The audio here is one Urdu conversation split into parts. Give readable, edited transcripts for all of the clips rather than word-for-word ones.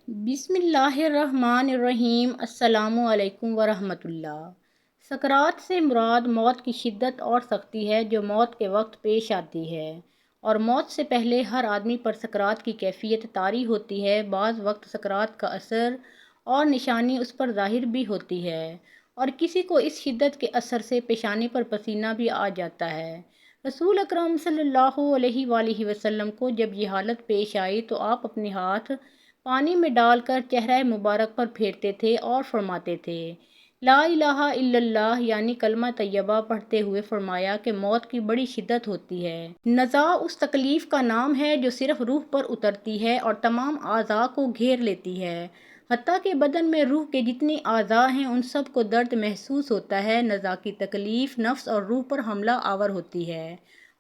بسم اللہ الرحمن الرحیم۔ السلام علیکم ورحمۃ اللہ۔ سکرات سے مراد موت کی شدت اور سختی ہے جو موت کے وقت پیش آتی ہے، اور موت سے پہلے ہر آدمی پر سکرات کی کیفیت طاری ہوتی ہے۔ بعض وقت سکرات کا اثر اور نشانی اس پر ظاہر بھی ہوتی ہے، اور کسی کو اس شدت کے اثر سے پیشانی پر پسینہ بھی آ جاتا ہے۔ رسول اکرم صلی اللہ علیہ وآلہ وسلم کو جب یہ حالت پیش آئی تو آپ اپنے ہاتھ پانی میں ڈال کر چہرہ مبارک پر پھیرتے تھے اور فرماتے تھے، لا الہ الا اللہ، یعنی کلمہ طیبہ پڑھتے ہوئے فرمایا کہ موت کی بڑی شدت ہوتی ہے۔ نزا اس تکلیف کا نام ہے جو صرف روح پر اترتی ہے اور تمام اعضاء کو گھیر لیتی ہے، حتیٰ کہ بدن میں روح کے جتنے اعضاء ہیں ان سب کو درد محسوس ہوتا ہے۔ نزا کی تکلیف نفس اور روح پر حملہ آور ہوتی ہے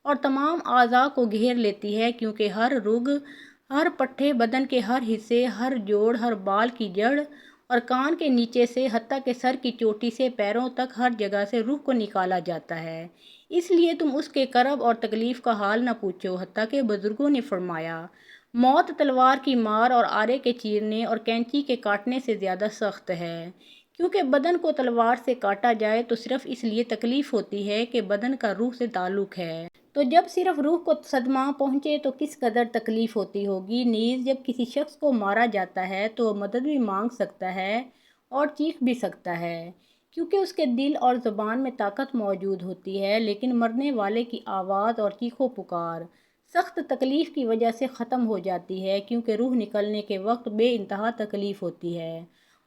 اور تمام اعضاء کو گھیر لیتی ہے، کیونکہ ہر رگ، ہر پٹھے، بدن کے ہر حصے، ہر جوڑ، ہر بال کی جڑ اور کان کے نیچے سے حتیٰ کہ سر کی چوٹی سے پیروں تک ہر جگہ سے روح کو نکالا جاتا ہے۔ اس لیے تم اس کے کرب اور تکلیف کا حال نہ پوچھو۔ حتیٰ کہ بزرگوں نے فرمایا، موت تلوار کی مار اور آرے کے چیرنے اور کینچی کے کاٹنے سے زیادہ سخت ہے، کیونکہ بدن کو تلوار سے کاٹا جائے تو صرف اس لیے تکلیف ہوتی ہے کہ بدن کا روح سے تعلق ہے، تو جب صرف روح کو صدمہ پہنچے تو کس قدر تکلیف ہوتی ہوگی۔ نیز جب کسی شخص کو مارا جاتا ہے تو وہ مدد بھی مانگ سکتا ہے اور چیخ بھی سکتا ہے، کیونکہ اس کے دل اور زبان میں طاقت موجود ہوتی ہے، لیکن مرنے والے کی آواز اور چیخ و پکار سخت تکلیف کی وجہ سے ختم ہو جاتی ہے، کیونکہ روح نکلنے کے وقت بے انتہا تکلیف ہوتی ہے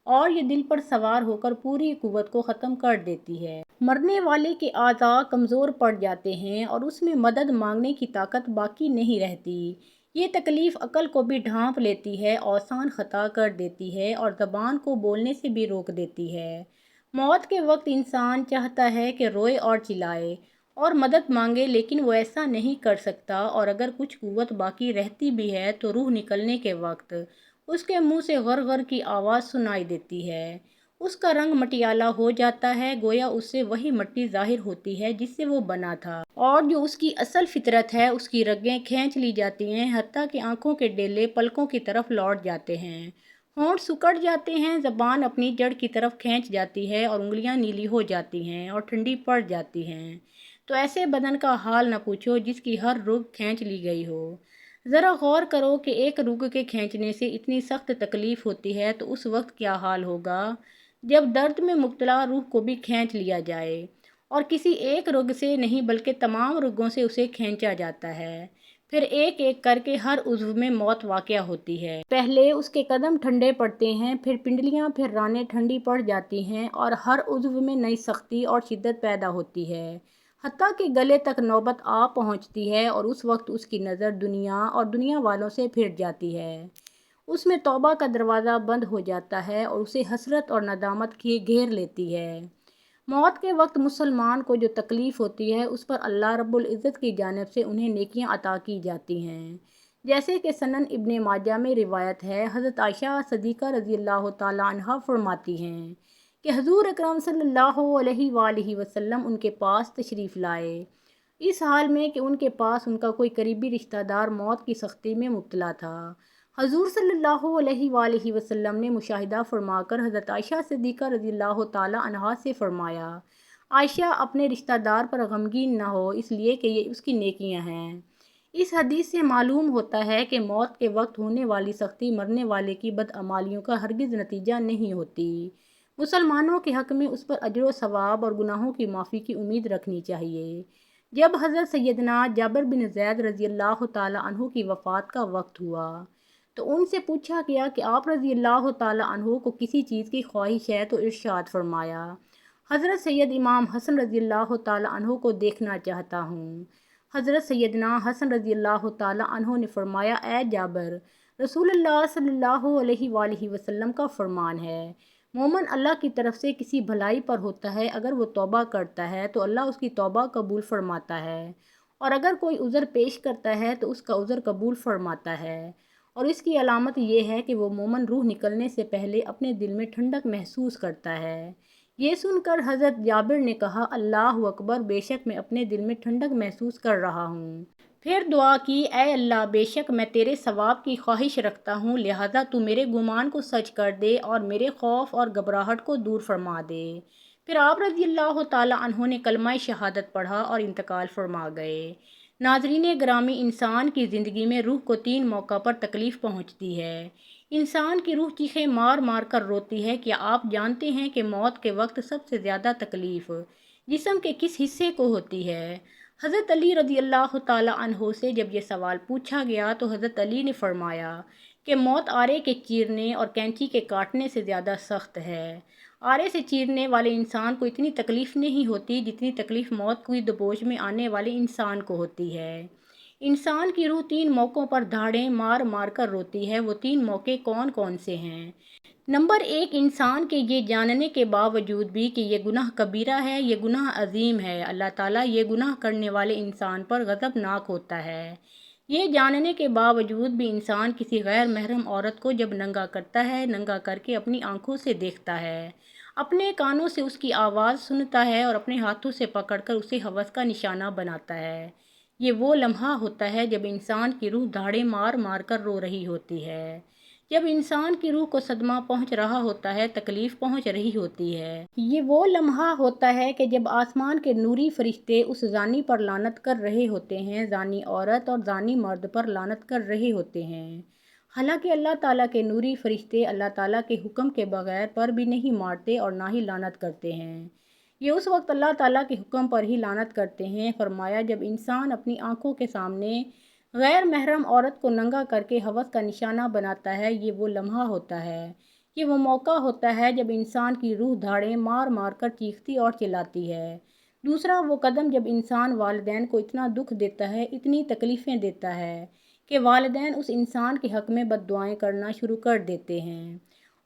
اور یہ دل پر سوار ہو کر پوری قوت کو ختم کر دیتی ہے۔ مرنے والے کے اعضاء کمزور پڑ جاتے ہیں اور اس میں مدد مانگنے کی طاقت باقی نہیں رہتی۔ یہ تکلیف عقل کو بھی ڈھانپ لیتی ہے، اوزان خطا کر دیتی ہے اور زبان کو بولنے سے بھی روک دیتی ہے۔ موت کے وقت انسان چاہتا ہے کہ روئے اور چلائے اور مدد مانگے، لیکن وہ ایسا نہیں کر سکتا، اور اگر کچھ قوت باقی رہتی بھی ہے تو روح نکلنے کے وقت اس کے منہ سے غر غر کی آواز سنائی دیتی ہے۔ اس کا رنگ مٹیالہ ہو جاتا ہے، گویا اس سے وہی مٹی ظاہر ہوتی ہے جس سے وہ بنا تھا، اور جو اس کی اصل فطرت ہے اس کی رگیں کھینچ لی جاتی ہیں، حتیٰ کہ آنکھوں کے ڈیلے پلکوں کی طرف لوٹ جاتے ہیں، ہونٹ سکڑ جاتے ہیں، زبان اپنی جڑ کی طرف کھینچ جاتی ہے اور انگلیاں نیلی ہو جاتی ہیں اور ٹھنڈی پڑ جاتی ہیں۔ تو ایسے بدن کا حال نہ پوچھو جس کی ہر رگ کھینچ لی گئی ہو۔ ذرا غور کرو کہ ایک رگ کے کھینچنے سے اتنی سخت تکلیف ہوتی ہے تو اس وقت کیا حال ہوگا جب درد میں مبتلا روح کو بھی کھینچ لیا جائے، اور کسی ایک رگ سے نہیں بلکہ تمام رگوں سے اسے کھینچا جاتا ہے، پھر ایک ایک کر کے ہر عضو میں موت واقع ہوتی ہے۔ پہلے اس کے قدم ٹھنڈے پڑتے ہیں، پھر پنڈلیاں، پھر رانیں ٹھنڈی پڑ جاتی ہیں اور ہر عضو میں نئی سختی اور شدت پیدا ہوتی ہے، حتیٰ کہ گلے تک نوبت آ پہنچتی ہے، اور اس وقت اس کی نظر دنیا اور دنیا والوں سے پھر جاتی ہے۔ اس میں توبہ کا دروازہ بند ہو جاتا ہے اور اسے حسرت اور ندامت گھیر لیتی ہے۔ موت کے وقت مسلمان کو جو تکلیف ہوتی ہے اس پر اللہ رب العزت کی جانب سے انہیں نیکیاں عطا کی جاتی ہیں، جیسے کہ سنن ابن ماجہ میں روایت ہے، حضرت عائشہ صدیقہ رضی اللہ تعالیٰ عنہا فرماتی ہیں کہ حضور اکرم صلی اللہ علیہ وآلہ وسلم ان کے پاس تشریف لائے، اس حال میں کہ ان کے پاس ان کا کوئی قریبی رشتہ دار موت کی سختی میں مبتلا تھا۔ حضور صلی اللہ علیہ وآلہ وسلم نے مشاہدہ فرما کر حضرت عائشہ صدیقہ رضی اللہ تعالیٰ عنہا سے فرمایا، عائشہ اپنے رشتہ دار پر غمگین نہ ہو، اس لیے کہ یہ اس کی نیکیاں ہیں۔ اس حدیث سے معلوم ہوتا ہے کہ موت کے وقت ہونے والی سختی مرنے والے کی بدعمالیوں کا ہرگز نتیجہ نہیں ہوتی۔ مسلمانوں کے حق میں اس پر اجر و ثواب اور گناہوں کی معافی کی امید رکھنی چاہیے۔ جب حضرت سیدنا جابر بن زید رضی اللہ تعالیٰ عنہ کی وفات کا وقت ہوا تو ان سے پوچھا گیا کہ آپ رضی اللہ تعالیٰ عنہ کو کسی چیز کی خواہش ہے تو ارشاد فرمایا، حضرت سید امام حسن رضی اللہ تعالیٰ عنہ کو دیکھنا چاہتا ہوں۔ حضرت سیدنا حسن رضی اللہ تعالیٰ عنہ نے فرمایا، اے جابر، رسول اللہ صلی اللہ علیہ وآلہ وسلم کا فرمان ہے، مومن اللہ کی طرف سے کسی بھلائی پر ہوتا ہے، اگر وہ توبہ کرتا ہے تو اللہ اس کی توبہ قبول فرماتا ہے، اور اگر کوئی عذر پیش کرتا ہے تو اس کا عذر قبول فرماتا ہے، اور اس کی علامت یہ ہے کہ وہ مومن روح نکلنے سے پہلے اپنے دل میں ٹھنڈک محسوس کرتا ہے۔ یہ سن کر حضرت جابر نے کہا، اللہ اکبر، بے شک میں اپنے دل میں ٹھنڈک محسوس کر رہا ہوں۔ پھر دعا کی، اے اللہ، بے شک میں تیرے ثواب کی خواہش رکھتا ہوں، لہٰذا تو میرے گمان کو سچ کر دے اور میرے خوف اور گھبراہٹ کو دور فرما دے۔ پھر آپ رضی اللہ تعالیٰ عنہ نے کلمہ شہادت پڑھا اور انتقال فرما گئے۔ ناظرین گرامی، انسان کی زندگی میں روح کو 3 موقع پر تکلیف پہنچتی ہے۔ انسان کی روح چیخیں مار مار کر روتی ہے۔ کیا آپ جانتے ہیں کہ موت کے وقت سب سے زیادہ تکلیف جسم کے کس حصے کو ہوتی ہے؟ حضرت علی رضی اللہ تعالیٰ عنہ سے جب یہ سوال پوچھا گیا تو حضرت علی نے فرمایا کہ موت آرے کے چیرنے اور کینچی کے کاٹنے سے زیادہ سخت ہے۔ آرے سے چیرنے والے انسان کو اتنی تکلیف نہیں ہوتی جتنی تکلیف موت کی دبوچ میں آنے والے انسان کو ہوتی ہے۔ انسان کی روح 3 موقعوں پر دھاڑیں مار مار کر روتی ہے۔ وہ 3 موقع کون کون سے ہیں؟ نمبر 1، انسان کے یہ جاننے کے باوجود بھی کہ یہ گناہ کبیرہ ہے، یہ گناہ عظیم ہے، اللہ تعالیٰ یہ گناہ کرنے والے انسان پر غضبناک ہوتا ہے۔ یہ جاننے کے باوجود بھی انسان کسی غیر محرم عورت کو جب ننگا کرتا ہے، ننگا کر کے اپنی آنکھوں سے دیکھتا ہے، اپنے کانوں سے اس کی آواز سنتا ہے اور اپنے ہاتھوں سے پکڑ کر اسے ہوس کا نشانہ بناتا ہے، یہ وہ لمحہ ہوتا ہے جب انسان کی روح دھاڑیں مار مار کر رو رہی ہوتی ہے، جب انسان کی روح کو صدمہ پہنچ رہا ہوتا ہے، تکلیف پہنچ رہی ہوتی ہے۔ یہ وہ لمحہ ہوتا ہے کہ جب آسمان کے نوری فرشتے اس زانی پر لعنت کر رہے ہوتے ہیں، زانی عورت اور زانی مرد پر لعنت کر رہے ہوتے ہیں۔ حالانکہ اللہ تعالیٰ کے نوری فرشتے اللہ تعالیٰ کے حکم کے بغیر پر بھی نہیں مارتے اور نہ ہی لعنت کرتے ہیں، یہ اس وقت اللہ تعالیٰ کے حکم پر ہی لعنت کرتے ہیں۔ فرمایا جب انسان اپنی آنکھوں کے سامنے غیر محرم عورت کو ننگا کر کے ہوس کا نشانہ بناتا ہے، یہ وہ لمحہ ہوتا ہے، یہ وہ موقع ہوتا ہے جب انسان کی روح دھاڑیں مار مار کر چیختی اور چلاتی ہے۔ دوسرا وہ قدم جب انسان والدین کو اتنا دکھ دیتا ہے، اتنی تکلیفیں دیتا ہے کہ والدین اس انسان کے حق میں بد دعائیں کرنا شروع کر دیتے ہیں،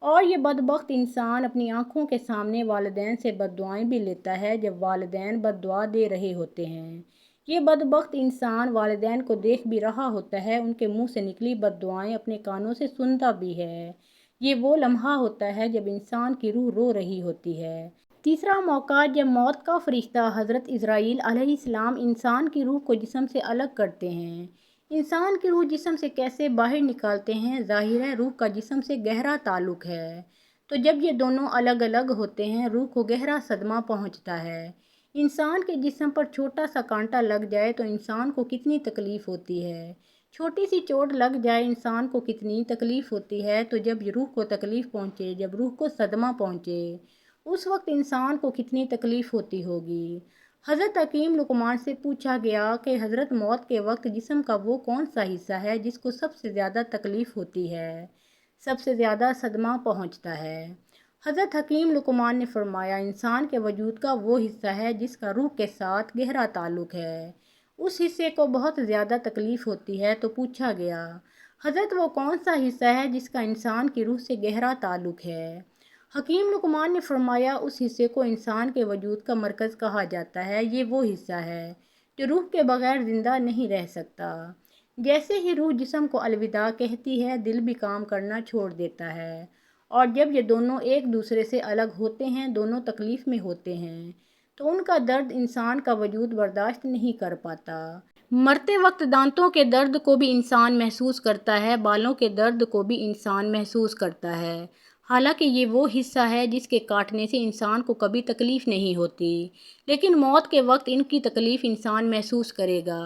اور یہ بدبخت انسان اپنی آنکھوں کے سامنے والدین سے بد دعائیں بھی لیتا ہے جب والدین بد دعا دے رہے ہوتے ہیں۔ یہ بدبخت انسان والدین کو دیکھ بھی رہا ہوتا ہے، ان کے منہ سے نکلی بد دعائیں اپنے کانوں سے سنتا بھی ہے، یہ وہ لمحہ ہوتا ہے جب انسان کی روح رو رہی ہوتی ہے۔ تیسرا موقع جب موت کا فرشتہ حضرت عزرائیل علیہ السلام انسان کی روح کو جسم سے الگ کرتے ہیں۔ انسان کی روح جسم سے کیسے باہر نکالتے ہیں؟ ظاہر ہے روح کا جسم سے گہرا تعلق ہے، تو جب یہ دونوں الگ الگ ہوتے ہیں، روح کو گہرا صدمہ پہنچتا ہے۔ انسان کے جسم پر چھوٹا سا کانٹا لگ جائے تو انسان کو کتنی تکلیف ہوتی ہے، چھوٹی سی چوٹ لگ جائے انسان کو کتنی تکلیف ہوتی ہے، تو جب روح کو تکلیف پہنچے، جب روح کو صدمہ پہنچے، اس وقت انسان کو کتنی تکلیف ہوتی ہوگی۔ حضرت حکیم لقمان سے پوچھا گیا کہ حضرت موت کے وقت جسم کا وہ کون سا حصہ ہے جس کو سب سے زیادہ تکلیف ہوتی ہے، سب سے زیادہ صدمہ پہنچتا ہے؟ حضرت حکیم لقمان نے فرمایا انسان کے وجود کا وہ حصہ ہے جس کا روح کے ساتھ گہرا تعلق ہے، اس حصے کو بہت زیادہ تکلیف ہوتی ہے۔ تو پوچھا گیا حضرت وہ کون سا حصہ ہے جس کا انسان کی روح سے گہرا تعلق ہے؟ حکیم لقمان نے فرمایا اس حصے کو انسان کے وجود کا مرکز کہا جاتا ہے، یہ وہ حصہ ہے جو روح کے بغیر زندہ نہیں رہ سکتا۔ جیسے ہی روح جسم کو الوداع کہتی ہے، دل بھی کام کرنا چھوڑ دیتا ہے، اور جب یہ دونوں ایک دوسرے سے الگ ہوتے ہیں، دونوں تکلیف میں ہوتے ہیں، تو ان کا درد انسان کا وجود برداشت نہیں کر پاتا۔ مرتے وقت دانتوں کے درد کو بھی انسان محسوس کرتا ہے، بالوں کے درد کو بھی انسان محسوس کرتا ہے، حالانکہ یہ وہ حصہ ہے جس کے کاٹنے سے انسان کو کبھی تکلیف نہیں ہوتی، لیکن موت کے وقت ان کی تکلیف انسان محسوس کرے گا۔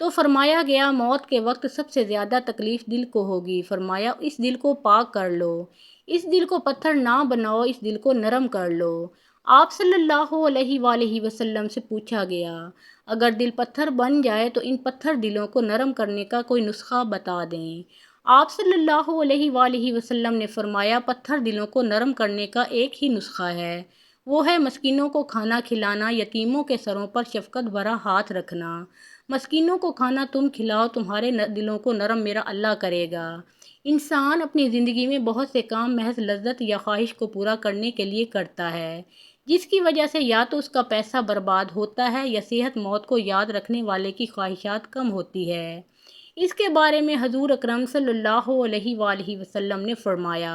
تو فرمایا گیا موت کے وقت سب سے زیادہ تکلیف دل کو ہوگی۔ فرمایا اس دل کو پاک کر لو، اس دل کو پتھر نہ بناؤ، اس دل کو نرم کر لو۔ آپ صلی اللہ علیہ وآلہ وسلم سے پوچھا گیا اگر دل پتھر بن جائے تو ان پتھر دلوں کو نرم کرنے کا کوئی نسخہ بتا دیں۔ آپ صلی اللہ علیہ وآلہ وسلم نے فرمایا پتھر دلوں کو نرم کرنے کا ایک ہی نسخہ ہے، وہ ہے مسکینوں کو کھانا کھلانا، یتیموں کے سروں پر شفقت بھرا ہاتھ رکھنا۔ مسکینوں کو کھانا تم کھلاؤ، تمہارے دلوں کو نرم میرا اللہ کرے گا۔ انسان اپنی زندگی میں بہت سے کام محض لذت یا خواہش کو پورا کرنے کے لیے کرتا ہے، جس کی وجہ سے یا تو اس کا پیسہ برباد ہوتا ہے یا صحت موت کو یاد رکھنے والے کی خواہشات کم ہوتی ہے۔ اس کے بارے میں حضور اکرم صلی اللہ علیہ وآلہ وسلم نے فرمایا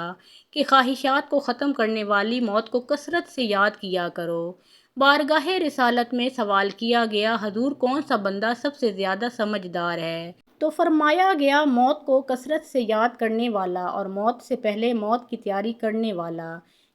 کہ خواہشات کو ختم کرنے والی موت کو کثرت سے یاد کیا کرو۔ بارگاہ رسالت میں سوال کیا گیا، حضور کون سا بندہ سب سے زیادہ سمجھدار ہے؟ تو فرمایا گیا، موت کو کثرت سے یاد کرنے والا اور موت سے پہلے موت کی تیاری کرنے والا۔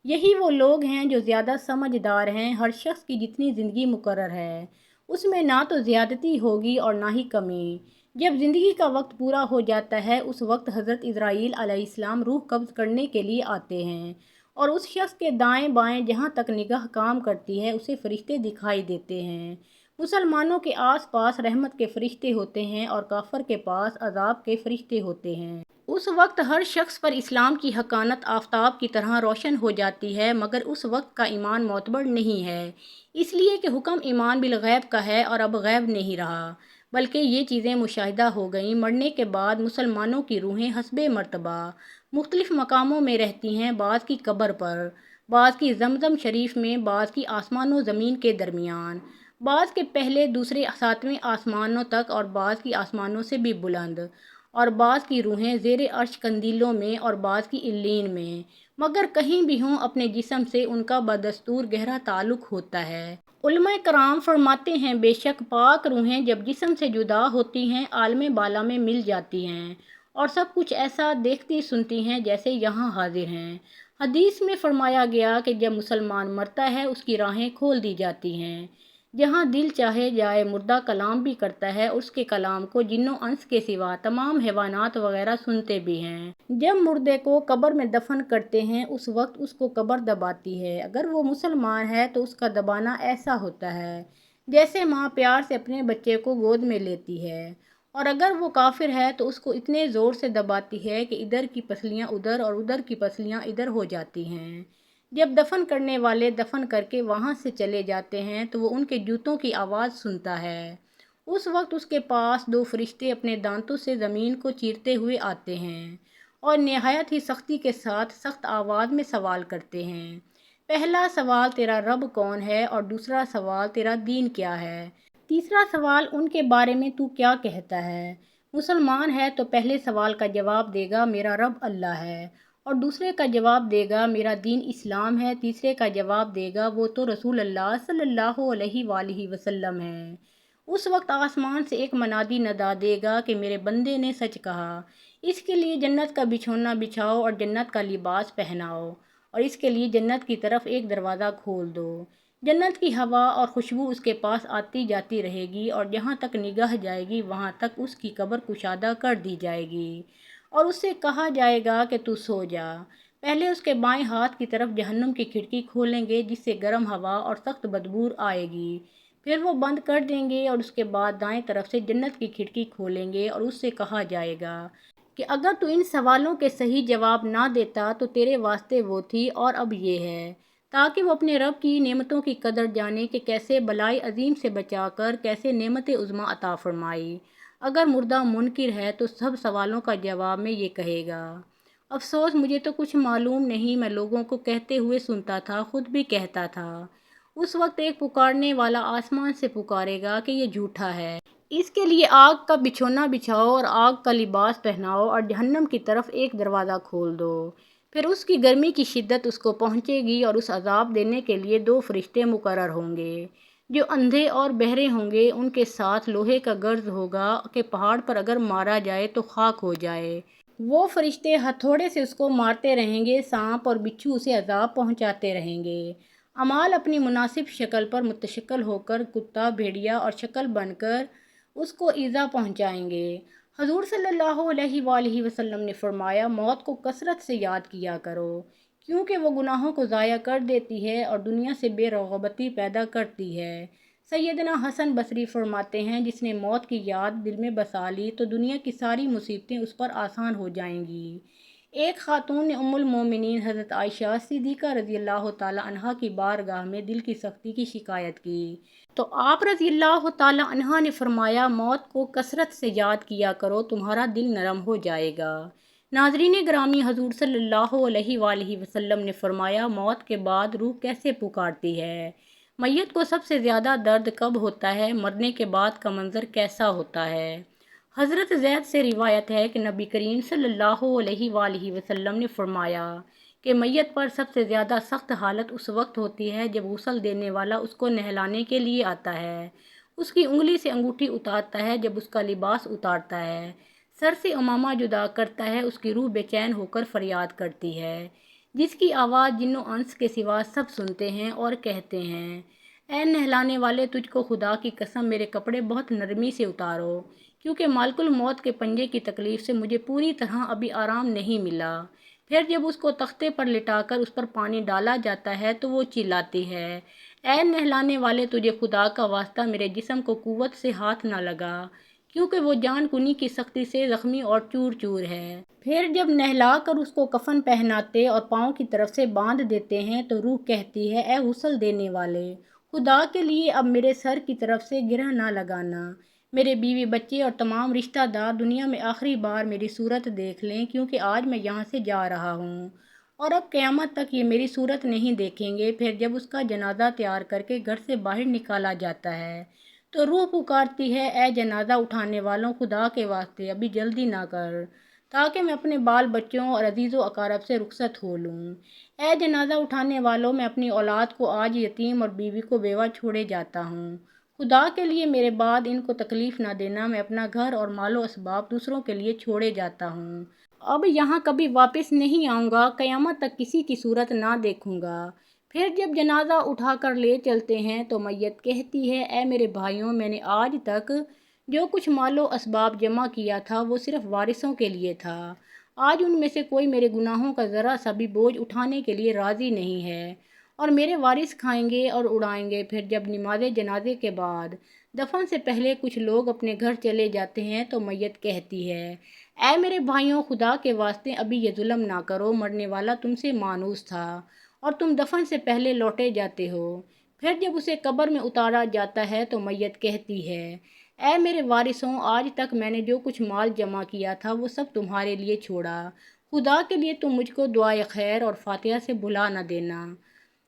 یہی وہ لوگ ہیں جو زیادہ سمجھدار ہیں۔ ہر شخص کی جتنی زندگی مقرر ہے اس میں نہ تو زیادتی ہوگی اور نہ ہی کمی۔ جب زندگی کا وقت پورا ہو جاتا ہے اس وقت حضرت عزرائیل علیہ السلام روح قبض کرنے کے لیے آتے ہیں، اور اس شخص کے دائیں بائیں جہاں تک نگاہ کام کرتی ہے اسے فرشتے دکھائی دیتے ہیں۔ مسلمانوں کے آس پاس رحمت کے فرشتے ہوتے ہیں اور کافر کے پاس عذاب کے فرشتے ہوتے ہیں۔ اس وقت ہر شخص پر اسلام کی حقانت آفتاب کی طرح روشن ہو جاتی ہے، مگر اس وقت کا ایمان معتبر نہیں ہے، اس لیے کہ حکم ایمان بالغیب کا ہے اور اب غیب نہیں رہا، بلکہ یہ چیزیں مشاہدہ ہو گئیں۔ مرنے کے بعد مسلمانوں کی روحیں حسب مرتبہ مختلف مقاموں میں رہتی ہیں، بعض کی قبر پر، بعض کی زمزم شریف میں، بعض کی آسمان و زمین کے درمیان، بعض کے پہلے دوسرے ساتویں آسمانوں تک اور بعض کی آسمانوں سے بھی بلند، اور بعض کی روحیں زیر عرش قندیلوں میں اور بعض کی علیین میں، مگر کہیں بھی ہوں اپنے جسم سے ان کا بدستور گہرا تعلق ہوتا ہے۔ علماء کرام فرماتے ہیں، بے شک پاک روحیں جب جسم سے جدا ہوتی ہیں عالم بالا میں مل جاتی ہیں اور سب کچھ ایسا دیکھتی سنتی ہیں جیسے یہاں حاضر ہیں۔ حدیث میں فرمایا گیا کہ جب مسلمان مرتا ہے اس کی راہیں کھول دی جاتی ہیں، جہاں دل چاہے جائے مردہ کلام بھی کرتا ہے، اس کے کلام کو جن و انس کے سوا تمام حیوانات وغیرہ سنتے بھی ہیں۔ جب مردے کو قبر میں دفن کرتے ہیں اس وقت اس کو قبر دباتی ہے، اگر وہ مسلمان ہے تو اس کا دبانا ایسا ہوتا ہے جیسے ماں پیار سے اپنے بچے کو گود میں لیتی ہے، اور اگر وہ کافر ہے تو اس کو اتنے زور سے دباتی ہے کہ ادھر کی پسلیاں ادھر اور ادھر کی پسلیاں ادھر ہو جاتی ہیں۔ جب دفن کرنے والے دفن کر کے وہاں سے چلے جاتے ہیں تو وہ ان کے جوتوں کی آواز سنتا ہے۔ اس وقت اس کے پاس دو فرشتے اپنے دانتوں سے زمین کو چیرتے ہوئے آتے ہیں اور نہایت ہی سختی کے ساتھ سخت آواز میں سوال کرتے ہیں۔ پہلا سوال تیرا رب کون ہے، اور دوسرا سوال تیرا دین کیا ہے، تیسرا سوال ان کے بارے میں تو کیا کہتا ہے۔ مسلمان ہے تو پہلے سوال کا جواب دے گا میرا رب اللہ ہے، اور دوسرے کا جواب دے گا میرا دین اسلام ہے، تیسرے کا جواب دے گا وہ تو رسول اللہ صلی اللہ علیہ وآلہ وسلم ہے۔ اس وقت آسمان سے ایک منادی ندا دے گا کہ میرے بندے نے سچ کہا، اس کے لیے جنت کا بچھونا بچھاؤ اور جنت کا لباس پہناؤ، اور اس کے لیے جنت کی طرف ایک دروازہ کھول دو۔ جنت کی ہوا اور خوشبو اس کے پاس آتی جاتی رہے گی، اور جہاں تک نگاہ جائے گی وہاں تک اس کی قبر کشادہ کر دی جائے گی، اور اس سے کہا جائے گا کہ تو سو جا۔ پہلے اس کے بائیں ہاتھ کی طرف جہنم کی کھڑکی کھولیں گے جس سے گرم ہوا اور سخت بدبو آئے گی، پھر وہ بند کر دیں گے، اور اس کے بعد دائیں طرف سے جنت کی کھڑکی کھولیں گے اور اس سے کہا جائے گا کہ اگر تو ان سوالوں کے صحیح جواب نہ دیتا تو تیرے واسطے وہ تھی اور اب یہ ہے، تاکہ وہ اپنے رب کی نعمتوں کی قدر جانے کہ کیسے بلائی عظیم سے بچا کر کیسے نعمت عظمیٰ عطا فرمائی۔ اگر مردہ منکر ہے تو سب سوالوں کا جواب میں یہ کہے گا، افسوس مجھے تو کچھ معلوم نہیں، میں لوگوں کو کہتے ہوئے سنتا تھا، خود بھی کہتا تھا۔ اس وقت ایک پکارنے والا آسمان سے پکارے گا کہ یہ جھوٹا ہے، اس کے لیے آگ کا بچھونا بچھاؤ اور آگ کا لباس پہناؤ اور جہنم کی طرف ایک دروازہ کھول دو۔ پھر اس کی گرمی کی شدت اس کو پہنچے گی اور اس عذاب دینے کے لیے دو فرشتے مقرر ہوں گے جو اندھے اور بہرے ہوں گے، ان کے ساتھ لوہے کا گرز ہوگا کہ پہاڑ پر اگر مارا جائے تو خاک ہو جائے۔ وہ فرشتے ہتھوڑے سے اس کو مارتے رہیں گے، سانپ اور بچھو اسے عذاب پہنچاتے رہیں گے۔ اعمال اپنی مناسب شکل پر متشکل ہو کر کتا، بھیڑیا اور شکل بن کر اس کو ایذا پہنچائیں گے۔ حضور صلی اللہ علیہ وآلہ وسلم نے فرمایا، موت کو کثرت سے یاد کیا کرو کیونکہ وہ گناہوں کو ضائع کر دیتی ہے اور دنیا سے بے رغبتی پیدا کرتی ہے۔ سیدنا حسن بصری فرماتے ہیں، جس نے موت کی یاد دل میں بسا لی تو دنیا کی ساری مصیبتیں اس پر آسان ہو جائیں گی۔ ایک خاتون نے ام المومنین حضرت عائشہ صدیقہ رضی اللہ تعالیٰ عنہا کی بارگاہ میں دل کی سختی کی شکایت کی تو آپ رضی اللہ تعالیٰ عنہا نے فرمایا، موت کو کثرت سے یاد کیا کرو، تمہارا دل نرم ہو جائے گا۔ ناظرین گرامی، حضور صلی اللہ علیہ وآلہ وسلم نے فرمایا، موت کے بعد روح کیسے پکارتی ہے؟ میت کو سب سے زیادہ درد کب ہوتا ہے؟ مرنے کے بعد کا منظر کیسا ہوتا ہے؟ حضرت زید سے روایت ہے کہ نبی کریم صلی اللہ علیہ وآلہ وسلم نے فرمایا کہ میت پر سب سے زیادہ سخت حالت اس وقت ہوتی ہے جب غسل دینے والا اس کو نہلانے کے لیے آتا ہے، اس کی انگلی سے انگوٹھی اتارتا ہے، جب اس کا لباس اتارتا ہے، سر سے امامہ جدا کرتا ہے، اس کی روح بے چین ہو کر فریاد کرتی ہے، جس کی آواز جن و انس کے سوا سب سنتے ہیں اور کہتے ہیں: اے نہلانے والے، تجھ کو خدا کی قسم میرے کپڑے بہت نرمی سے اتارو، کیونکہ ملک الموت کے پنجے کی تکلیف سے مجھے پوری طرح ابھی آرام نہیں ملا۔ پھر جب اس کو تختے پر لٹا کر اس پر پانی ڈالا جاتا ہے تو وہ چلاتی ہے: اے نہلانے والے، تجھے خدا کا واسطہ میرے جسم کو قوت سے ہاتھ نہ لگا، کیونکہ وہ جان کنی کی سختی سے زخمی اور چور چور ہے۔ پھر جب نہلا کر اس کو کفن پہناتے اور پاؤں کی طرف سے باندھ دیتے ہیں تو روح کہتی ہے: اے غسل دینے والے، خدا کے لیے اب میرے سر کی طرف سے گرہ نہ لگانا، میرے بیوی بچے اور تمام رشتہ دار دنیا میں آخری بار میری صورت دیکھ لیں، کیونکہ آج میں یہاں سے جا رہا ہوں اور اب قیامت تک یہ میری صورت نہیں دیکھیں گے۔ پھر جب اس کا جنازہ تیار کر کے گھر سے باہر نکالا جاتا ہے تو روح پکارتی ہے: اے جنازہ اٹھانے والوں، خدا کے واسطے ابھی جلدی نہ کر، تاکہ میں اپنے بال بچوں اور عزیز و اقارب سے رخصت ہو لوں۔ اے جنازہ اٹھانے والوں، میں اپنی اولاد کو آج یتیم اور بیوی کو بیوہ چھوڑے جاتا ہوں، خدا کے لیے میرے بعد ان کو تکلیف نہ دینا، میں اپنا گھر اور مال و اسباب دوسروں کے لیے چھوڑے جاتا ہوں، اب یہاں کبھی واپس نہیں آؤں گا، قیامت تک کسی کی صورت نہ دیکھوں گا۔ پھر جب جنازہ اٹھا کر لے چلتے ہیں تو میت کہتی ہے: اے میرے بھائیوں، میں نے آج تک جو کچھ مال و اسباب جمع کیا تھا وہ صرف وارثوں کے لیے تھا، آج ان میں سے کوئی میرے گناہوں کا ذرا سا بھی بوجھ اٹھانے کے لیے راضی نہیں ہے، اور میرے وارث کھائیں گے اور اڑائیں گے۔ پھر جب نماز جنازے کے بعد دفن سے پہلے کچھ لوگ اپنے گھر چلے جاتے ہیں تو میت کہتی ہے: اے میرے بھائیوں، خدا کے واسطے ابھی یہ ظلم نہ کرو، مرنے والا تم سے مانوس تھا اور تم دفن سے پہلے لوٹے جاتے ہو۔ پھر جب اسے قبر میں اتارا جاتا ہے تو میت کہتی ہے: اے میرے وارثوں، آج تک میں نے جو کچھ مال جمع کیا تھا وہ سب تمہارے لیے چھوڑا، خدا کے لیے تم مجھ کو دعائے خیر اور فاتحہ سے بھلا نہ دینا۔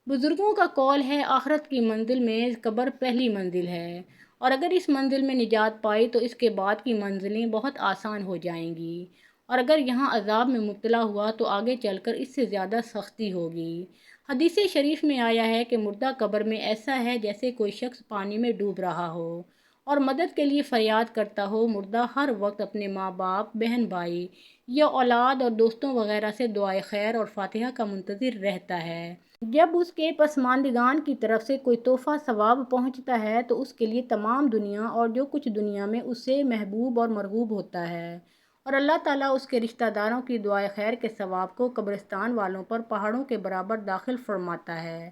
بزرگوں کا قول ہے: آخرت کی منزل میں قبر پہلی منزل ہے، اور اگر اس منزل میں نجات پائی تو اس کے بعد کی منزلیں بہت آسان ہو جائیں گی، اور اگر یہاں عذاب میں مبتلا ہوا تو آگے چل کر اس سے زیادہ سختی ہوگی۔ حدیث شریف میں آیا ہے کہ مردہ قبر میں ایسا ہے جیسے کوئی شخص پانی میں ڈوب رہا ہو اور مدد کے لیے فریاد کرتا ہو۔ مردہ ہر وقت اپنے ماں باپ، بہن بھائی یا اولاد اور دوستوں وغیرہ سے دعائے خیر اور فاتحہ کا منتظر رہتا ہے۔ جب اس کے پسماندگان کی طرف سے کوئی تحفہ ثواب پہنچتا ہے تو اس کے لیے تمام دنیا اور جو کچھ دنیا میں اس سے محبوب اور مرغوب ہوتا ہے، اور اللہ تعالیٰ اس کے رشتہ داروں کی دعائے خیر کے ثواب کو قبرستان والوں پر پہاڑوں کے برابر داخل فرماتا ہے۔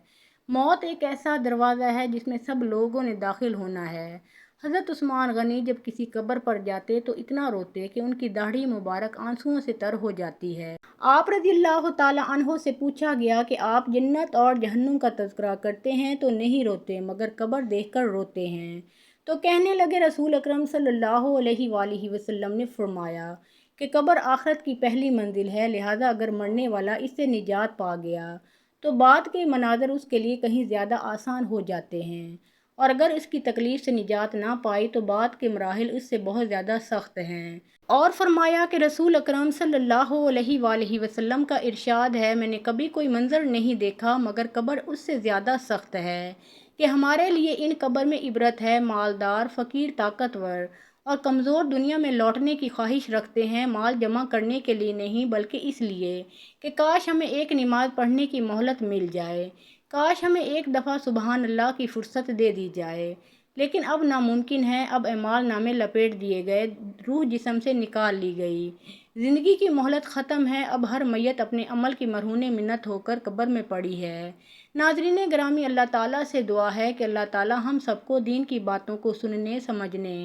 موت ایک ایسا دروازہ ہے جس میں سب لوگوں نے داخل ہونا ہے۔ حضرت عثمان غنی جب کسی قبر پر جاتے تو اتنا روتے کہ ان کی داڑھی مبارک آنسوؤں سے تر ہو جاتی ہے۔ آپ رضی اللہ تعالیٰ عنہ سے پوچھا گیا کہ آپ جنت اور جہنم کا تذکرہ کرتے ہیں تو نہیں روتے مگر قبر دیکھ کر روتے ہیں؟ تو کہنے لگے: رسول اکرم صلی اللہ علیہ وآلہ وسلم نے فرمایا کہ قبر آخرت کی پہلی منزل ہے، لہٰذا اگر مرنے والا اس سے نجات پا گیا تو بعد کے مناظر اس کے لیے کہیں زیادہ آسان ہو جاتے ہیں، اور اگر اس کی تکلیف سے نجات نہ پائی تو بعد کے مراحل اس سے بہت زیادہ سخت ہیں۔ اور فرمایا کہ رسول اکرم صلی اللہ علیہ وآلہ وسلم کا ارشاد ہے: میں نے کبھی کوئی منظر نہیں دیکھا مگر قبر اس سے زیادہ سخت ہے، کہ ہمارے لیے ان قبر میں عبرت ہے۔ مالدار، فقیر، طاقتور اور کمزور دنیا میں لوٹنے کی خواہش رکھتے ہیں، مال جمع کرنے کے لیے نہیں بلکہ اس لیے کہ کاش ہمیں ایک نماز پڑھنے کی مہلت مل جائے، کاش ہمیں ایک دفعہ سبحان اللہ کی فرصت دے دی جائے، لیکن اب ناممکن ہے۔ اب اعمال نامے لپیٹ دیے گئے، روح جسم سے نکال لی گئی، زندگی کی مہلت ختم ہے، اب ہر میت اپنے عمل کی مرہون منت ہو کر قبر میں پڑی ہے۔ ناظرین گرامی، اللہ تعالیٰ سے دعا ہے کہ اللہ تعالیٰ ہم سب کو دین کی باتوں کو سننے، سمجھنے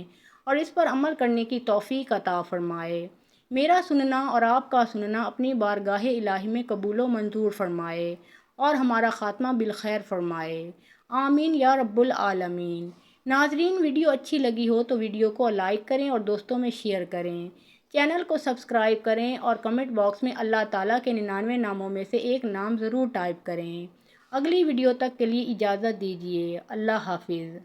اور اس پر عمل کرنے کی توفیق عطا فرمائے۔ میرا سننا اور آپ کا سننا اپنی بارگاہ الہی میں قبول و منظور فرمائے اور ہمارا خاتمہ بالخیر فرمائے، آمین یا رب العالمین۔ ناظرین، ویڈیو اچھی لگی ہو تو ویڈیو کو لائک کریں اور دوستوں میں شیئر کریں، چینل کو سبسکرائب کریں اور کمنٹ باکس میں اللہ تعالیٰ کے 99 ناموں میں سے ایک نام ضرور ٹائپ کریں۔ اگلی ویڈیو تک کے لیے اجازت دیجیے، اللہ حافظ۔